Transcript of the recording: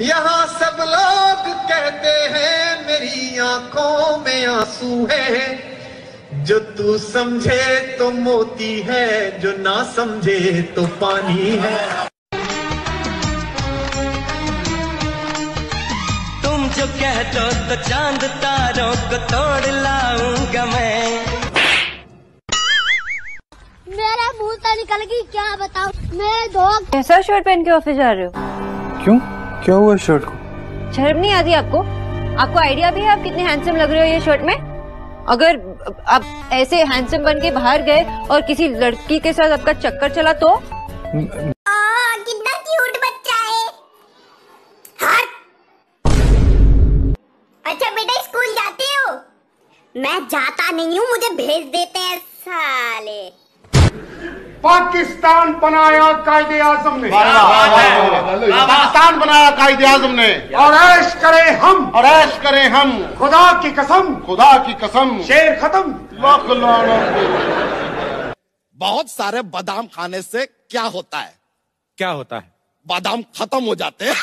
यहाँ सब लोग कहते हैं मेरी आंखों में आंसू है, जो तू समझे तो मोती है, जो ना समझे तो पानी है। तुम जो कह दो तो चांद तारों को तोड़ लाऊंगा मैं। मेरा मुंह तो निकल गई, क्या बताऊं। मेरे दोस्त कैसा शर्ट पहन के ऑफिस जा रहे हो? क्यों, क्या हुआ शर्ट को? शर्म नहीं आती आपको? आपको आइडिया भी है आप कितने हैंडसम लग रहे हो ये शर्ट में? अगर आप ऐसे हैंडसम बन के बाहर गए और किसी लड़की के साथ आपका चक्कर चला तो? कितना क्यूट बच्चा है। हाँ। अच्छा बेटा स्कूल जाते हो? मैं जाता नहीं हूँ, मुझे भेज देते हैं साले। पाकिस्तान बनाया कायदे आजम ने, पाकिस्तान बनाया कायदे आजम ने, और ऐश करें हम, और ऐश करें हम, खुदा की कसम, खुदा की कसम, शेर खत्म। बहुत सारे बादाम खाने से क्या होता है? क्या होता है? बादाम खत्म हो जाते हैं।